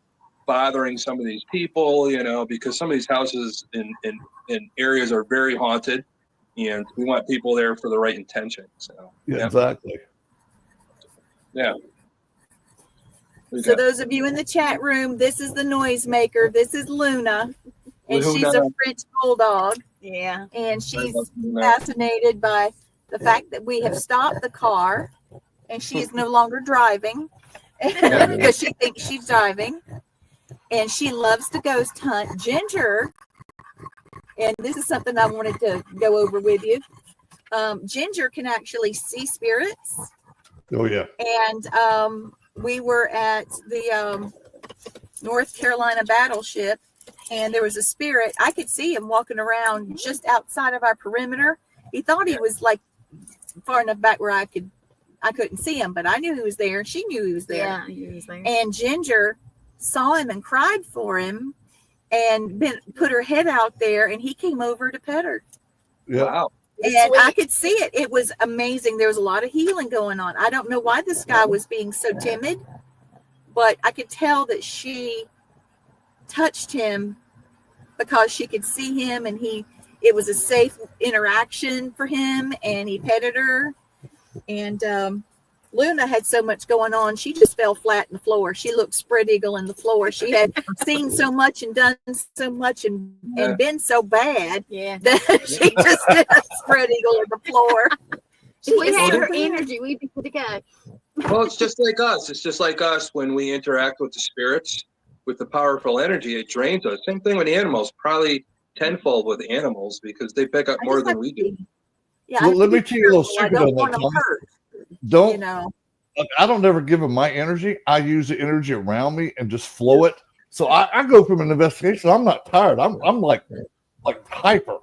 bothering some of these people, because some of these houses in areas are very haunted, and we want people there for the right intention. So exactly. Yeah. So those of you in the chat room, this is the noisemaker. This is Luna, and she's a French bulldog. Yeah, and she's fascinated by the fact that we have stopped the car, and she is no longer driving because she thinks she's driving, and she loves to ghost hunt. Ginger, and this is something I wanted to go over with you. Ginger can actually see spirits. Oh yeah, and we were at the North Carolina battleship, and there was a spirit. I could see him walking around just outside of our perimeter. He thought he was like far enough back where I couldn't see him, but I knew he was there, and she knew he was there. Yeah, he was there. And Ginger saw him and cried for him, and put her head out there, and he came over to pet her. Yeah. Wow. And I could see it. It was amazing. There was a lot of healing going on. I don't know why this guy was being so timid, but I could tell that she touched him because she could see him, and it was a safe interaction for him, and he petted her. And Luna had so much going on, she just fell flat in the floor. She looked spread eagle in the floor. She had seen so much and done so much and been so bad that she just did a spread eagle in the floor. If we had her energy, we'd be good to go. Well, it's just like us. It's just like us when we interact with the spirits, with the powerful energy, it drains us. Same thing with animals, probably tenfold with animals because they pick up more than we do. Yeah, well, let me tell you a little secret on that, Tom. Don't, you know. I don't ever give them my energy. I use the energy around me and just flow it. So I go from an investigation. I'm not tired. I'm like hyper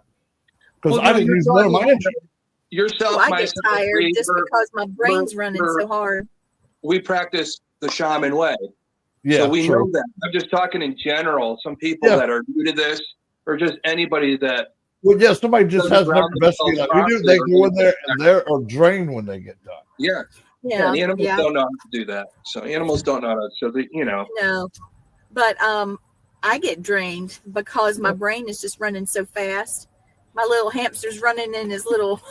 because I didn't use none of my energy. Yourself, I get tired just because my brain's running so hard. We practice the shaman way. Yeah, so we know that. I'm just talking in general. Some people that are new to this, or just anybody that. Well, yeah, somebody just has never investigated. Like we do. They go in there and they're drained when they get done. Yeah. Yeah. And animals don't know how to do that. So animals don't know how to. So they, No, but I get drained because my brain is just running so fast. My little hamster's running in his little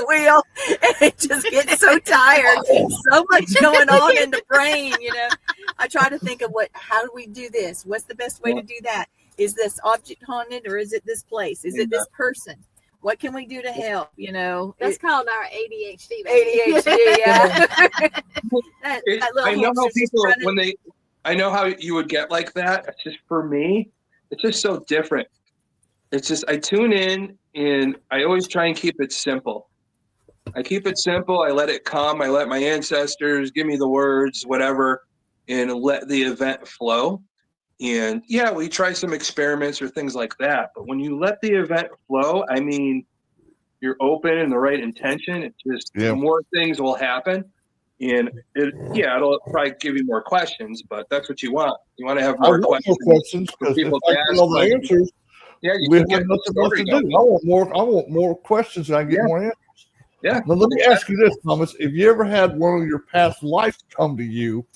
wheel, and it just gets so tired. So much going on in the brain, I try to think of how do we do this? What's the best way to do that? Is this object haunted, or is it this place? Is it this person? What can we do to help? That's called our ADHD. ADHD, yeah. I know how people I know how you would get like that. It's just for me, it's just so different. It's just I tune in and I always try and keep it simple. I keep it simple. I let it come. I let my ancestors give me the words, whatever, and let the event flow. And yeah, we try some experiments or things like that. But when you let the event flow, I mean, you're open and the right intention. It's just more things will happen. And it'll probably give you more questions, but that's what you want. You want to have more questions. Because people if I get all the answers. Yeah, we have nothing else to do. I want more questions and I get more answers. Yeah. Now let me ask you this, Thomas. If you ever had one of your past lives come to you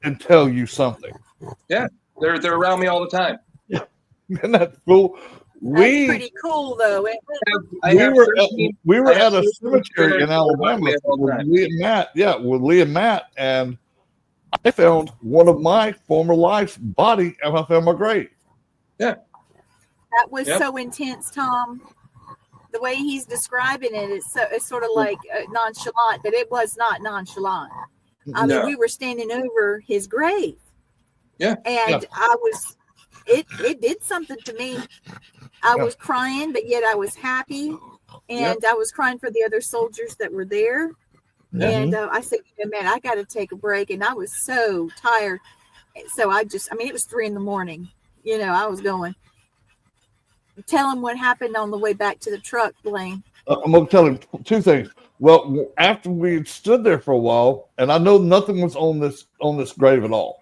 and tell you something? Yeah, they're around me all the time. Yeah. Isn't that cool? That's pretty cool though. We were at a cemetery in Alabama with Lee and Matt. Yeah, with Lee and Matt, and I found one of my former life's body and I found my grave. Yeah. That was so intense, Tom. The way he's describing it, it's sort of like nonchalant, but it was not nonchalant. I mean, we were standing over his grave. Yeah. And it did something to me. I was crying, but yet I was happy. And I was crying for the other soldiers that were there. Yeah. And I said, man, I got to take a break. And I was so tired. So it was 3 a.m. I was going. Tell him what happened on the way back to the truck, Blaine. I'm going to tell him 2 things. Well, after we had stood there for a while, and I know nothing was on this grave at all,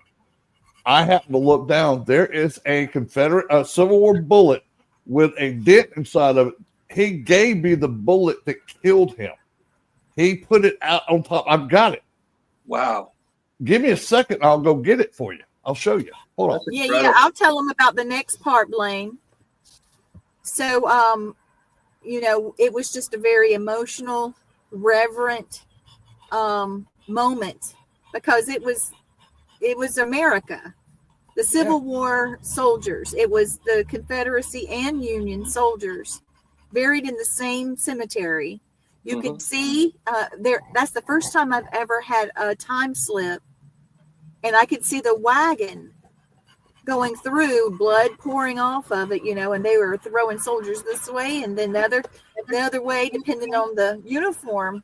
I happened to look down. There is a Confederate Civil War bullet with a dent inside of it. He gave me the bullet that killed him. He put it out on top. I've got it. Wow. Give me a second. I'll go get it for you. I'll show you. Hold on. Yeah. I'll tell him about the next part, Blaine. So, it was just a very emotional, reverent moment because it was America, the Civil War soldiers. It was the Confederacy and Union soldiers buried in the same cemetery. You could see there. That's the first time I've ever had a time slip, and I could see the wagon going through, blood pouring off of it, and they were throwing soldiers this way and then the other way, depending on the uniform.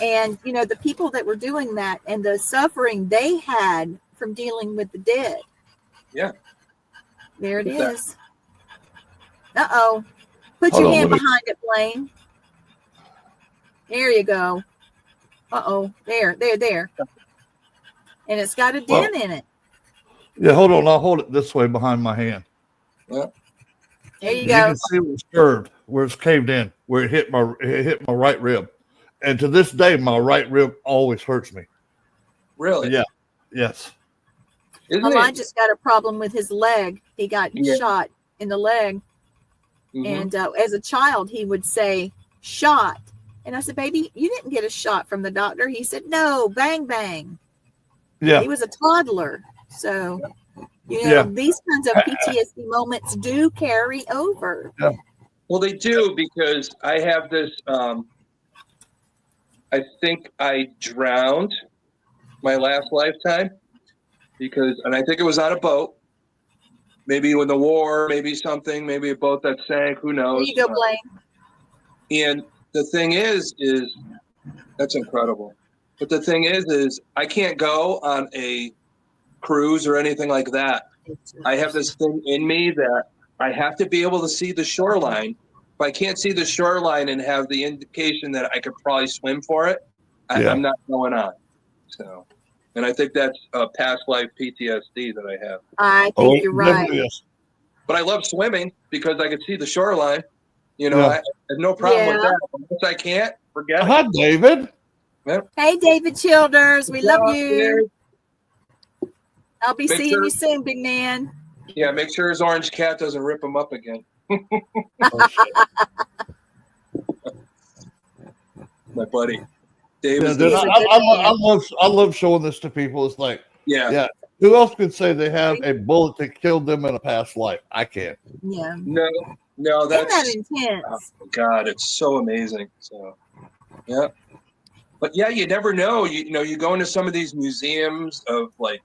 And, the people that were doing that and the suffering they had from dealing with the dead. Yeah. There it is. Uh-oh. Put your hand behind it, Blaine. There you go. Uh-oh. There. And it's got a dent in it. Yeah, hold on. I'll hold it this way behind my hand. Yeah. There you go. You can see where it's curved, where it's caved in, where it hit my right rib. And to this day, my right rib always hurts me. Really? Yeah. Yes. Elijah's got a problem with his leg. He got shot in the leg. Mm-hmm. And as a child, he would say shot. And I said, baby, you didn't get a shot from the doctor. He said, no, bang, bang. Yeah. He was a toddler. So, Yeah. these kinds of PTSD moments do carry over. Yeah. Well, they do, because I have this, I think I drowned my last lifetime and I think it was on a boat, maybe in the war, maybe something, maybe a boat that sank, who knows. There you go, Blaine. And the thing is that's incredible. But the thing is I can't go on a cruise or anything like that. I have this thing in me that I have to be able to see the shoreline. If I can't see the shoreline and have the indication that I could probably swim for it, I'm not going on. So, and I think that's a past life PTSD that I have. I think you're right. Yes. But I love swimming because I could see the shoreline. You know, I have no problem with that. Once I can't, forget it. Hi, David. Hey, David Childers. We love you. There. I'll be seeing you soon, big man. Yeah, make sure his orange cat doesn't rip him up again. Oh, My buddy. David. Yeah, I love showing this to people. It's like, yeah. Who else could say they have a bullet that killed them in a past life? I can't. Yeah. No, that's Isn't that intense? Oh, God, it's so amazing. So, yeah. But yeah, you never know. You go into some of these museums of like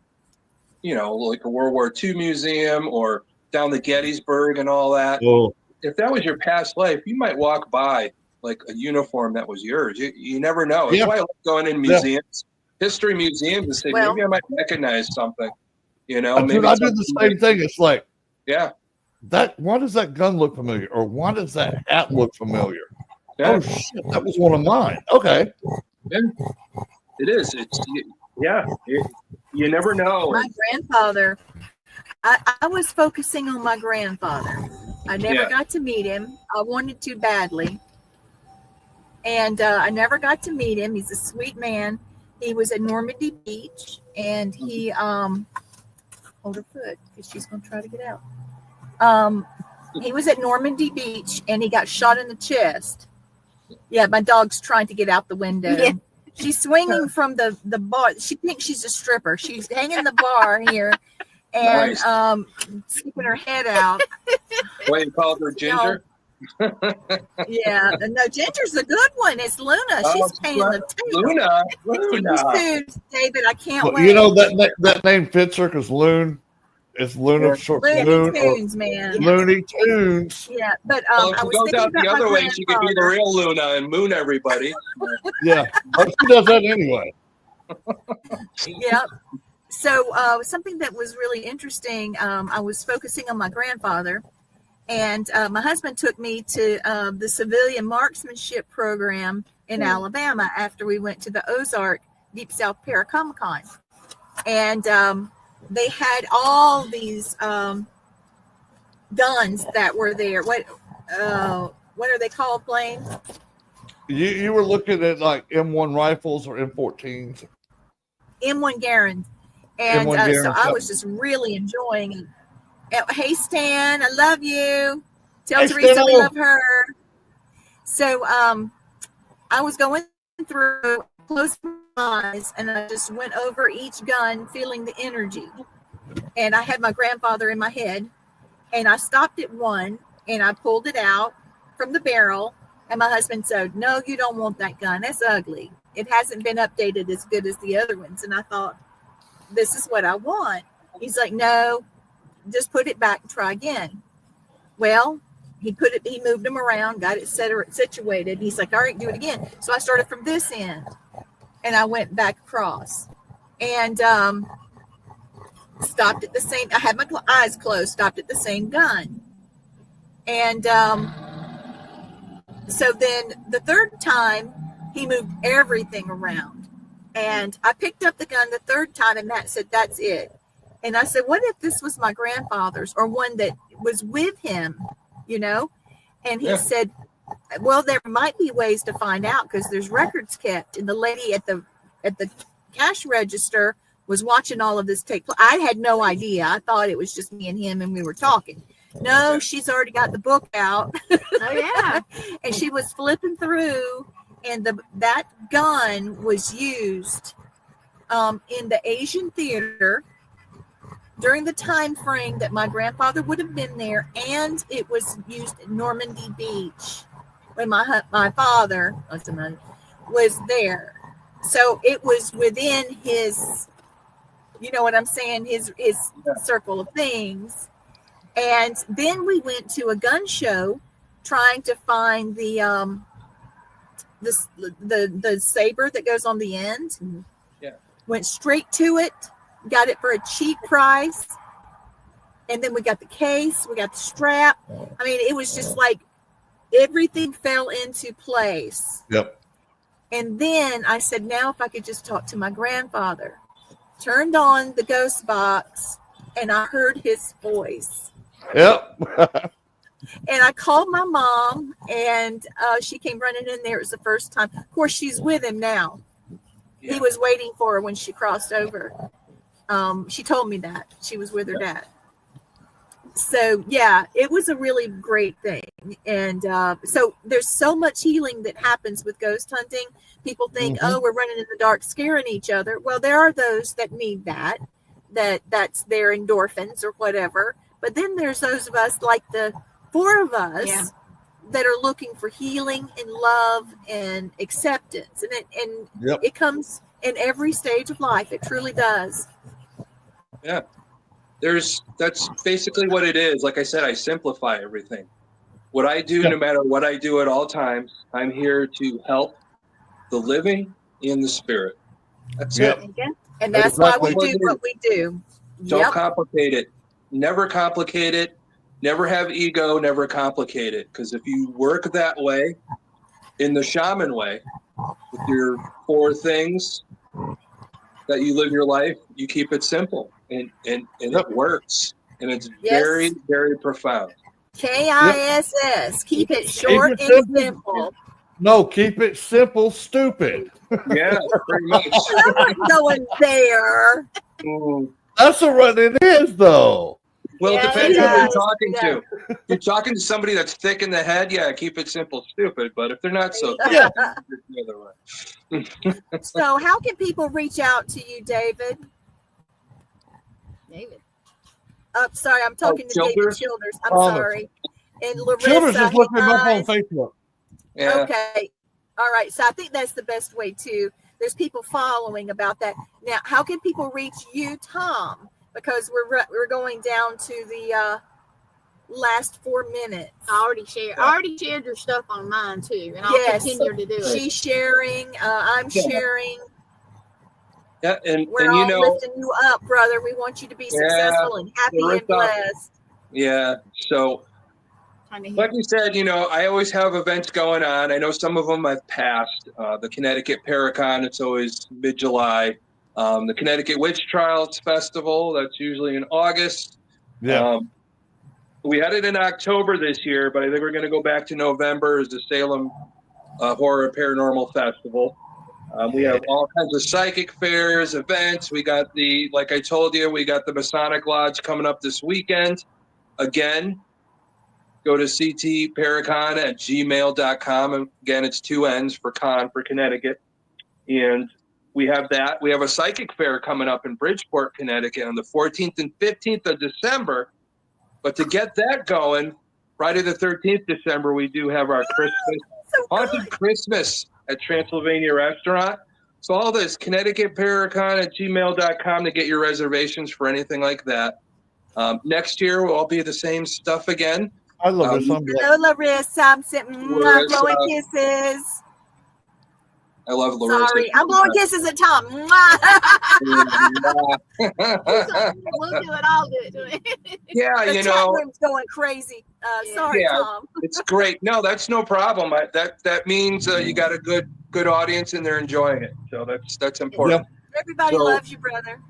a World War II museum or down the Gettysburg and all that. Oh. If that was your past life, you might walk by like a uniform that was yours. You never know. That's why I like going in museums, history museums, and say, maybe I might recognize something. Maybe I do the same thing. It's like, why does that gun look familiar? Or why does that hat look familiar? Yeah. Oh, shit, that was one of mine. Okay. Yeah. It is. You never know. My grandfather, I was focusing on my grandfather. I never got to meet him. I wanted to badly. And I never got to meet him. He's a sweet man. He was at Normandy Beach, and he, hold her foot, because she's going to try to get out. He was at Normandy Beach, and he got shot in the chest. Yeah, my dog's trying to get out the window. Yeah. She's swinging from the bar. She thinks she's a stripper. She's hanging the bar here and sticking her head out. What, you called her Ginger? Yeah, no, Ginger's a good one. It's Luna. She's paying the table. Luna. David, I can't wait. You know that name fits her because Loon. It's Luna short for Loon. Looney Tunes, man. Looney Tunes. Yeah, but well, if I she was goes thinking out about the other my way, she could be the real Luna and moon everybody. Yeah, she does that anyway. Yep. So something that was really interesting, I was focusing on my grandfather, and my husband took me to the civilian marksmanship program in Alabama after we went to the Ozark Deep South Paracomic-Con. And they had all these guns that were there. What are they called, Blaine? You were looking at like M1 rifles or M14s. M1 Garand. And so I was just really enjoying it. Hey, Stan, I love you. Tell Teresa we love her. So I was going through, closed my eyes, and I just went over each gun, feeling the energy. And I had my grandfather in my head, and I stopped at one, and I pulled it out from the barrel, and my husband said, no, you don't want that gun. That's ugly. It hasn't been updated as good as the other ones. And I thought, this is what I want. He's like, no, just put it back and try again. Well, he moved them around, got it situated. He's like, all right, do it again. So I started from this end, and I went back across, and stopped at the same. I had my eyes closed, stopped at the same gun, and so then the third time he moved everything around, and I picked up the gun the third time, and Matt said, that's it. And I said, what if this was my grandfather's or one that was with him, And he said, well, there might be ways to find out because there's records kept. And the lady at the cash register was watching all of this take place. I had no idea. I thought it was just me and him and we were talking. No, she's already got the book out. Oh, yeah. And she was flipping through, and that gun was used in the Asian theater during the time frame that my grandfather would have been there, and it was used at Normandy Beach when my father was there. So it was within his, you know what I'm saying, his circle of things. And then we went to a gun show trying to find the saber that goes on the end. Yeah. Went straight to it, got it for a cheap price. And then we got the case, we got the strap. I mean, it was just like everything fell into place. Yep. And then I said, now if I could just talk to my grandfather. Turned on the ghost box and I heard his voice. Yep. And I called my mom and she came running in there. It was the first time. Of course, she's with him now. Yeah. He was waiting for her when she crossed over. She told me that. She was with her dad. So, yeah, it was a really great thing. And so there's so much healing that happens with ghost hunting. People think, oh, we're running in the dark, scaring each other. Well, there are those that need that's their endorphins or whatever. But then there's those of us, like the 4 of us, that are looking for healing and love and acceptance. And it comes in every stage of life. It truly does. Yeah. That's basically what it is. Like I said, I simplify everything. What I do, no matter what I do at all times, I'm here to help the living and the spirit. That's it. And that's why we do what we do. Don't complicate it. Never complicate it. Never have ego. Never complicate it. Because if you work that way, in the shaman way, with your 4 things that you live your life, you keep it simple. And it works. And it's very, very profound. KISS. Keep it short and simple. No, keep it simple, stupid. Yeah, pretty much. I'm not going there. That's what it is, though. Well, it depends who you're talking to. If you're talking to somebody that's thick in the head, keep it simple, stupid. But if they're not so thick, it's the other way. So how can people reach out to you, David? Sorry, I'm talking to David Childers. I'm sorry. And Larissa. Childers just looked him up on Facebook. Yeah. Okay. All right. So I think that's the best way too. There's people following about that. Now, how can people reach you, Tom? Because we're going down to the last 4 minutes. I already shared your stuff on mine too, and I'll continue to do it. She's sharing. I'm sharing. Yeah, and we're all lifting you up, brother. We want you to be successful and happy and blessed. Yeah. So, like you said, I always have events going on. I know some of them I've passed. The Connecticut Paracon, it's always mid-July. The Connecticut Witch Trials Festival, that's usually in August. Yeah. We had it in October this year, but I think we're going to go back to November as the Salem Horror Paranormal Festival. We have all kinds of psychic fairs, events. We got like I told you, we got the Masonic Lodge coming up this weekend. Again, go to ctparacon@gmail.com. And again, it's 2 N's for con for Connecticut. And we have that. We have a psychic fair coming up in Bridgeport, Connecticut on the 14th and 15th of December. But to get that going, Friday the 13th December, we do have our Christmas, Haunted Christmas at Transylvania Restaurant. So all this, ConnecticutParacon@gmail.com to get your reservations for anything like that. Next year, we'll all be the same stuff again. I love this. Hello, Larissa. I'm sitting blowing kisses. I love Larissa. Sorry, I'm blowing kisses at Tom. We'll do it. I'll do it. Yeah, the chat room's going crazy. Sorry, Tom. It's great. No, that's no problem. That means you got a good audience and they're enjoying it. So that's important. Yeah. Everybody loves you, brother.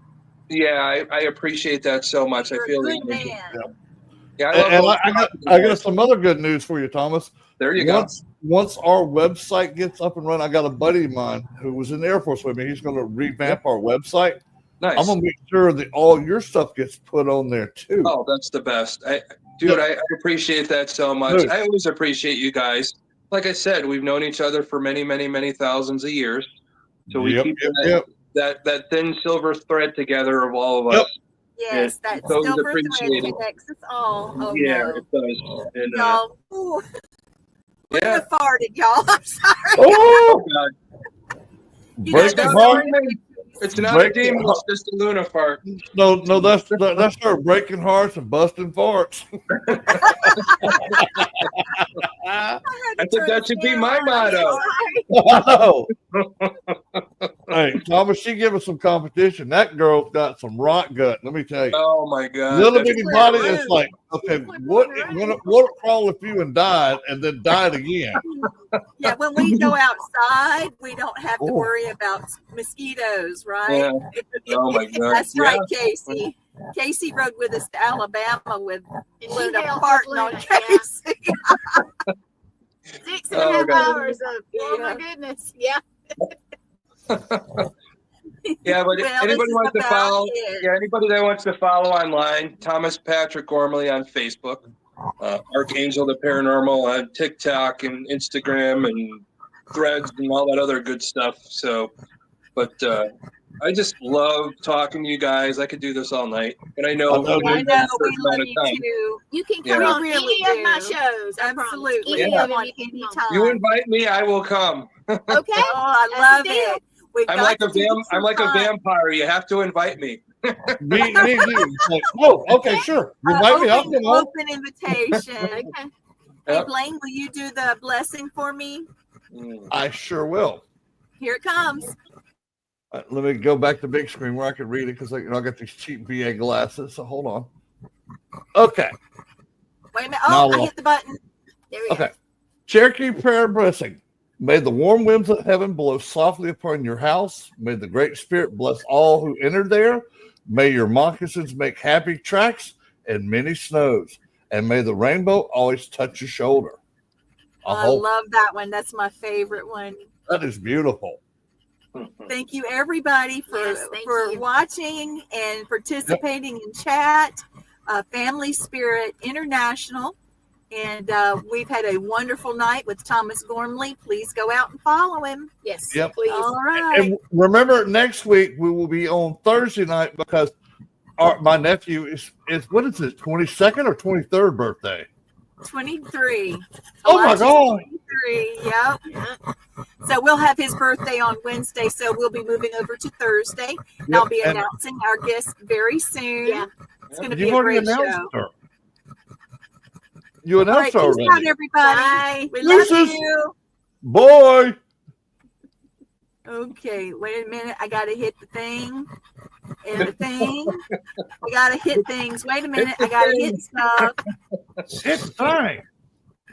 Yeah, I appreciate that so much. You're I feel a good man. Yeah, I got some other good news for you, Thomas. There you go. Once our website gets up and running, I got a buddy of mine who was in the Air Force with me. He's going to revamp our website. Nice. I'm going to make sure that all your stuff gets put on there too. Oh, that's the best. I appreciate that so much. Dude. I always appreciate you guys. like I said, we've known each other for many, many, many thousands of years. So we Yep, keep yep, that thin silver thread together of all of Yep. us. Yes, that It's always silver thread appreciated. connects us all. Oh Yeah, no. it does. And, Y'all, ooh, yeah. Luna farted, y'all. I'm sorry. Oh, God. You guys breaking don't heart. know It's not Breaking a demon. heart. It's just a Luna fart. No, that's her breaking hearts and busting farts. I think that should be my motto. Wow. Hey, Thomas, she give us some competition. That girl's got some rock gut. Let me tell you. Oh my God. Little That's- bitty body is like, okay, what would crawl if you and died and then died again? Yeah, when we go outside, we don't have to Oh. worry about mosquitoes, right? Yeah. Oh my God. That's right, Casey. Casey rode with us to Alabama with And she Luna held farting on Luna, yeah. Casey. 6.5 Oh, God. hours of, oh my goodness. Yeah. Yeah, but Well, anybody this is wants to about follow, it. yeah, anybody that wants to follow online, Thomas Patrick Gormley on Facebook, Archangel the Paranormal on TikTok and Instagram and Threads and all that other good stuff. So, but I just love talking to you guys. I could do this all night, but I know I know, I dude. know, we love you too. You can Yeah. come on We really any of my do. shows. I Absolutely. promise. Any Yeah. of them On you can any come time. You invite me, I will come. on. Okay. Oh, I That's love the deal. it. We've I'm got like to a do this I'm like a sometime. vampire. You have to invite me. Me too. It's like, oh, okay, sure. You invite me, I'll come on. Open invitation. Okay. Hey, Yep. Blaine, will you do the blessing for me? I sure will. Here it comes. Let me go back to big screen where I can read it because I got these cheap VA glasses. So hold on. Okay. Wait a minute. Now Oh, I what? hit the button. There we go. Okay. Cherokee prayer blessing. May the warm winds of heaven blow softly upon your house. May the Great Spirit bless all who enter there. May your moccasins make happy tracks and many snows. And may the rainbow always touch your shoulder. I love that one. That's my favorite one. That is beautiful. Thank you, everybody, for Yes, thank you. watching and participating in chat. Family Spirit International. And we've had a wonderful night with Thomas Gormley. Please go out and follow him. Yes. Yep. Please. All right. And remember, next week we will be on Thursday night because my nephew is what is his 22nd or 23rd birthday? 23. Oh my God. 23. Yep. So we'll have his birthday on Wednesday. So we'll be moving over to Thursday. And I'll be and announcing our guest very soon. Yeah. It's going to be you've a already great announced show. her. You All right. announced her Peace already. out, everybody. Bye. We love Deuces. you. Boy. Okay, wait a minute. I gotta hit the thing and the thing. I gotta hit things. Wait a minute. I gotta hit stuff. It's fine.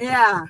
Yeah.